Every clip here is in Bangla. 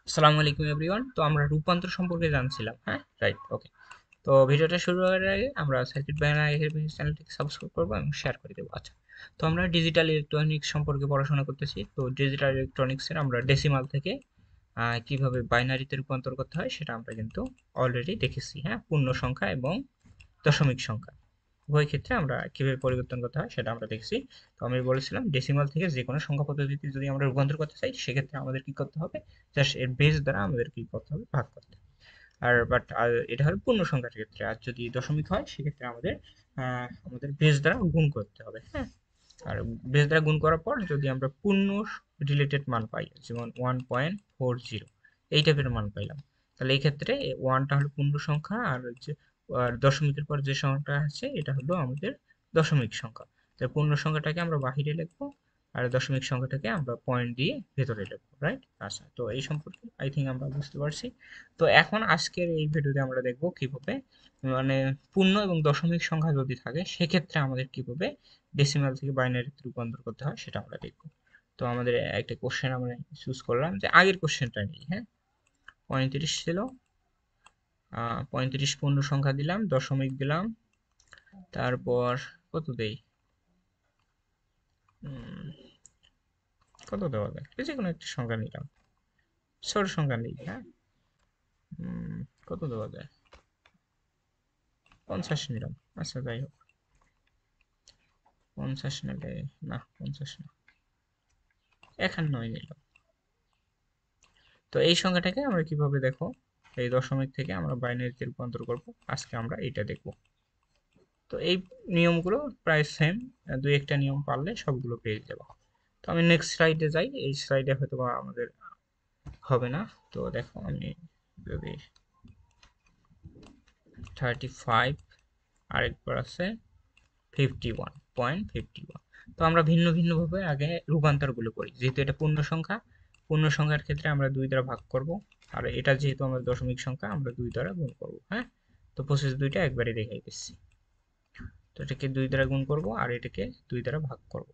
আসসালামু আলাইকুম এভরিওয়ান। তো আমরা রূপান্তর সম্পর্কে জানছিলাম, হ্যাঁ, রাইট, ওকে। তো ভিডিওটা শুরু করার আগে আমরা সার্কিট বাংলা চ্যানেলটিকে সাবস্ক্রাইব করবো এবং শেয়ার করে দেবো। আচ্ছা, তো আমরা ডিজিটাল ইলেকট্রনিক্স সম্পর্কে পড়াশোনা করতেছি। তো ডিজিটাল ইলেকট্রনিক্সের আমরা ডেসিমাল থেকে কিভাবে বাইনারিতে রূপান্তর করতে হয় সেটা আমরা কিন্তু অলরেডি দেখেছি, হ্যাঁ, পূর্ণ সংখ্যা এবং দশমিক সংখ্যা উভয় ক্ষেত্রে আমরা কিভাবে পরিবর্তন করতে হয় সেটা আমরা দেখছি। তো আমি বলেছিলাম ডেসিমাল থেকে যে কোনো সংখ্যা পদ্ধতিতে যদি আমরা রূপান্তর করতে চাই সেক্ষেত্রে আমাদের কি করতে হবে, জাস্ট এর বেস দ্বারা আমাদের কি করতে হবে, ভাগ করতে হবে। আর এটা হলো পূর্ণ সংখ্যার ক্ষেত্রে, আর যদি দশমিক হয় সেক্ষেত্রে আমাদের বেস দ্বারা গুণ করতে হবে, হ্যাঁ। আর বেস দ্বারা গুণ করার পর যদি আমরা পূর্ণ রিলেটেড মান পাই, যেমন 1.40 এই টাইপের মান পাইলাম, তাহলে এই ক্ষেত্রে ওয়ানটা হলো পূর্ণ সংখ্যা, আর দশমিকের পর যে সংখ্যাটা আছে এটা হলো আমাদের দশমিক সংখ্যা। তাই পূর্ণ সংখ্যাটাকে আমরা বাহিরে লিখবো, আর দশমিক সংখ্যাটাকে আমরা পয়েন্ট দিয়ে ভেতরে লিখবো, রাইট। আচ্ছা, তো এই সম্পর্কে আই থিঙ্ক আমরা বুঝতে পারছি। তো এখন আজকের এই ভিডিওতে আমরা দেখবো কিভাবে, মানে পূর্ণ এবং দশমিক সংখ্যা যদি থাকে সেক্ষেত্রে আমাদের কিভাবে ডেসিমাল থেকে বাইনারিতে রূপান্তর করতে হয় সেটা আমরা দেখবো। তো আমাদের একটা কোশ্চেন আমরা চুজ করলাম, যে আগের কোশ্চেনটা নেই, হ্যাঁ। 35 ছিল, 35 পূর্ণ সংখ্যা দিলাম, দশমিক দিলাম, তারপর কত দেই, উম, কত দেওয়া যায়, যে কোনো একটা সংখ্যা নিলাম, ছোট সংখ্যা নেই, হ্যাঁ। উম, কত দেওয়া যায়, 50 নিলাম। আচ্ছা, যাই হোক, 50 নিলে, না 50 না, 51 নিলাম। তো এই সংখ্যাটাকে আমরা কিভাবে, দেখো, এই দশমিক থেকে আমরা বাইনারিতে রূপান্তর করব, আজকে আমরা এটা দেখব। তো এই নিয়মগুলো প্রায় সেম, দুই একটা নিয়ম পারলে সবগুলো পেয়ে যাব। তো আমি নেক্সট স্লাইডে যাই, এই স্লাইডে হয়তো বা আমাদের হবে না। তো দেখো, আমি যদি 35, আরেকবার আছে 51.51। তো আমরা ভিন্ন ভিন্নভাবে আগে রূপান্তরগুলো করি, যেহেতু এটা পূর্ণ সংখ্যা, পূর্ণ সংখ্যার ক্ষেত্রে আমরা 2 দ্বারা ভাগ করব, আর এটা যেহেতু আমাদের দশমিক সংখ্যা আমরা 2 দ্বারা গুণ করব, হ্যাঁ। তো প্রসেস দুইটা একবারে দেখাই দিচ্ছি। তো এটাকে 2 দ্বারা গুণ করব আর এটাকে 2 দ্বারা ভাগ করব।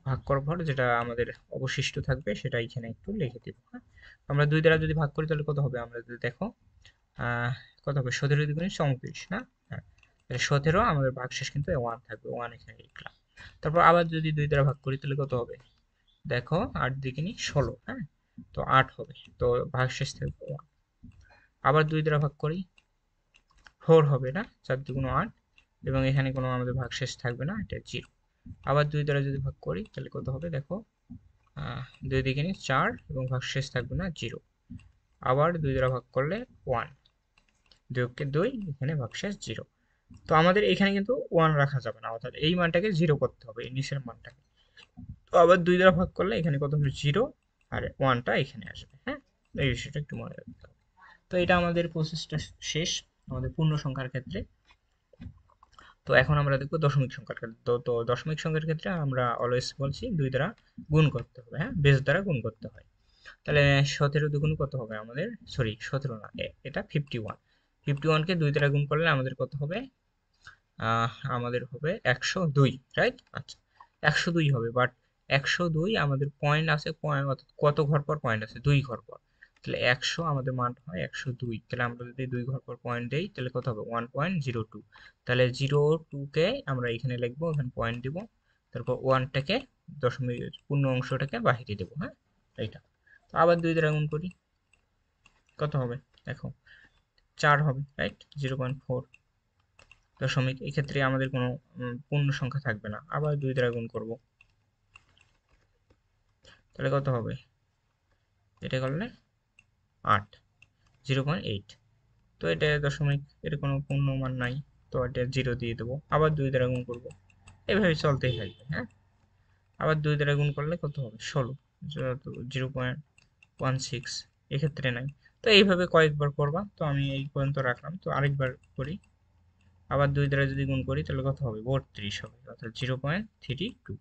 ভাগ করার পর যেটা আমাদের অবশিষ্ট থাকবে সেটা এখানে একটু লিখে দেব, হ্যাঁ। আমরা 2 দ্বারা যদি ভাগ করি তাহলে কত হবে, আমরা যদি দেখো, আহ কত হবে, 17 দুগুণে 34, না, হ্যাঁ। তাহলে 17, আমাদের ভাগশেষ কিন্তু 1 থাকবে, 1 এখানে লিখলাম। তারপর আবার যদি 2 দ্বারা ভাগ করি তাহলে কত হবে, দেখো, 8 দুগুণে 16, হ্যাঁ। তো 8 হবে, তো ভাগশেষ থাকবে 1। আবার 2 দ্বারা ভাগ করি, 4 হবে, না, 4 দুগুণ 8, এবং এখানে কোনো আমাদের ভাগশেষ থাকবে না, এটা 0। আবার 2 দ্বারা যদি ভাগ করি তাহলে কত হবে, দেখো, 2 দুগুণে 4 এবং ভাগশেষ থাকবে না, 0। আবার 2 দ্বারা ভাগ করলে 1, 2 কে 2, এখানে ভাগশেষ 0। তো আমাদের এখানে কিন্তু 1 রাখা যাবে না, অর্থাৎ এই মানটাকে 0 করতে হবে, এই নিচের মানটাকে। তো আবার 2 দ্বারা ভাগ করলে এখানে কত হবে, 0, আর 1টা এখানে আসবে, হ্যাঁ। এই বিষয়টা একটু মনে রাখতে হবে। তো এটা আমাদের প্রসেসটা শেষ আমাদের পূর্ণ সংখ্যার ক্ষেত্রে। তো এখন আমরা দেখবো দশমিক সংখ্যার ক্ষেত্রে। তো দশমিক সংখ্যার ক্ষেত্রে আমরা অলওয়েজ বলছি 2 দ্বারা গুণ করতে হবে, হ্যাঁ, বেস দ্বারা গুণ করতে হয়। তাহলে 17 দুগুণ কত হবে আমাদের, সরি 17 না, এটা 51। 51কে 2 দ্বারা গুণ করলে আমাদের কত হবে, আমাদের হবে 102, রাইট। আচ্ছা, 102 হবে, বাট 102 আমাদের পয়েন্ট আছে, পয়েন্ট অর্থাৎ কত ঘর পর পয়েন্ট আছে, 2 ঘর পর। তাহলে 100 আমাদের মান হয় 102, তাহলে আমরা যদি 2 ঘর পর পয়েন্ট দেই তাহলে কত হবে, 1.02। তাহলে 02কে আমরা এখানে লিখবো, এখানে পয়েন্ট দিব, তারপর 1টাকে, দশমিক পূর্ণ অংশটাকে বাহিরে দেবো, হ্যাঁ, এইটা। তো আবার 2 দ্বারা গুণ করি, কত হবে, দেখো, 4 হবে, রাইট। 0.4 দশমিক, এক্ষেত্রে আমাদের কোনো পূর্ণ সংখ্যা থাকবে না। আবার 2 দ্বারা গুণ করব, তাহলে কত হবে, এটা করলে 8, 0.8। তো এটা দশমিক, এর কোনো পূর্ণ মান নাই, তো এটা 0 দিয়ে দেবো। আবার 2 দ্বারা গুণ করব, এভাবে চলতেই থাকবে, হ্যাঁ। আবার 2 দ্বারা গুণ করলে কত হবে, 16, 0.16, এক্ষেত্রে নাই। তো এইভাবে কয়েকবার করবা, তো আমি এই পর্যন্ত রাখলাম, তো আরেকবার করি। আবার 2 দ্বারা যদি গুণ করি তাহলে কত হবে, 32 হবে, অর্থাৎ 0.32।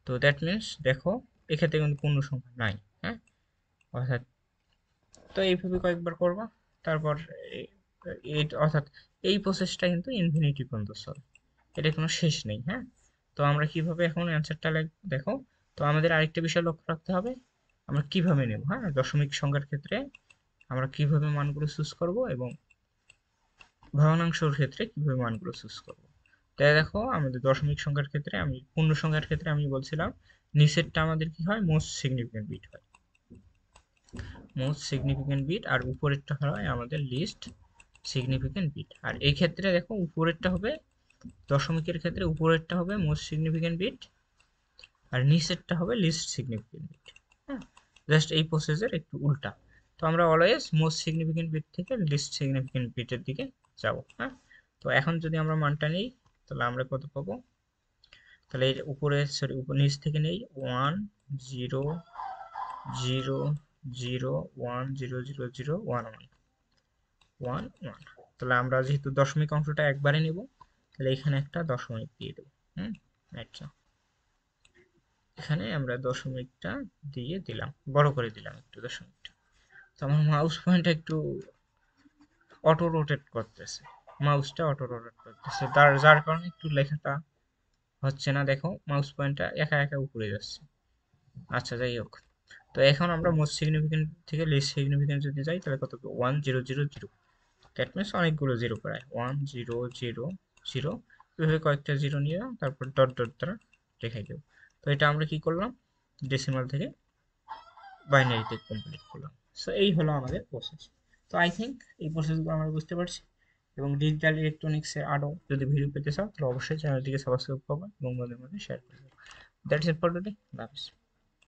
তো দ্যাট মিনস, দেখো, এক্ষেত্রে কিন্তু পূর্ণ সংখ্যা নাই, হ্যাঁ, অর্থাৎ। তো এইভাবে কয়েকবার করবা, তারপর অর্থাৎ এই প্রসেসটা কিন্তু ইনফিনিটি পর্যন্ত চলে, এটা কোনো শেষ নেই, হ্যাঁ। তো আমরা কিভাবে এখন অ্যান্সারটা দেখো, তো আমাদের আরেকটা বিষয় লক্ষ্য রাখতে হবে, আমরা কিভাবে নেব, হ্যাঁ, দশমিক সংখ্যার ক্ষেত্রে আমরা কিভাবে মানগুলো চুজ করব এবং ভগ্নাংশের ক্ষেত্রে কিভাবে মানগুলো চুজ করব। তাই দেখো আমাদের দশমিক সংখ্যার ক্ষেত্রে আমি পূর্ণ সংখ্যার ক্ষেত্রে আমি বলছিলাম নিচেরটা আমাদের কি হয়, মোস্ট সিগনিফিকেন্ট বিট হয়, মোস্ট সিগনিফিকেন্ট বিট, আর উপরেরটা হয় আমাদের লিস্ট সিগনিফিকেন্ট বিট। আর এই ক্ষেত্রে দেখো উপরেরটা হবে, দশমিকের ক্ষেত্রে উপরেরটা হবে মোস্ট সিগনিফিকেন্ট বিট আর নিচেরটা হবে লিস্ট সিগনিফিকেন্ট বিট। হ্যাঁ, জাস্ট এই প্রসেসের একটু উল্টা। তো আমরা অলওয়েজ মোস্ট সিগনিফিকেন্ট বিট থেকে লিস্ট সিগনিফিকেন্ট বিটের দিকে যাব। হ্যাঁ, তো এখন যদি আমরা মানটা নিই তাহলে আমরা কত পাবো, তাহলে এর উপরে সরি নিচ থেকে নেই 1 0 0 0 1 0 0 0 1 1 1 1। তাহলে আমরা যেহেতু দশমিক অংশটা একবারে নেব, তাহলে এখানে একটা দশমিক দিয়ে দেবো। আচ্ছা, এখানে আমরা দশমিকটা দিয়ে দিলাম, বড় করে দিলাম একটু দশমিকটা। তো আমার মাউস পয়েন্টটা একটু অটো রোটেট করতেছে, মাউসটা অটো রোটেট করতেছে, যার কারণে একটু লেখাটা হচ্ছে না। দেখো মাউস পয়েন্টটা একা একা উপরে যাচ্ছে। আচ্ছা, যাই হোক। তো এখন আমরা মোস্ট সিগনিফিকেন্ট থেকে লিস্ট সিগনিফিকেন্ট যদি যাই তাহলে কত, 1000। দ্যাট মিনস অনেকগুলো জিরো, প্রায় 1000 এভাবে কয়েকটা জিরো নিয়ে তারপর ডট ডট দ্বারা দেখাই দেবো। তো এটা আমরা কি করলাম, ডেসিমাল থেকে বাইনারিতে কমপ্লিট করলাম। সো এই হলো আমাদের প্রসেস। তো আই থিঙ্ক এই প্রসেসগুলো আমরা বুঝতে পারছি। এবং ডিজিটাল ইলেকট্রনিক্সের আরও যদি ভিডিও পেতে চাও তাহলে অবশ্যই চ্যানেলটিকে সাবস্ক্রাইব করবে এবং মধ্যে মধ্যে শেয়ার করবে। That's it for today.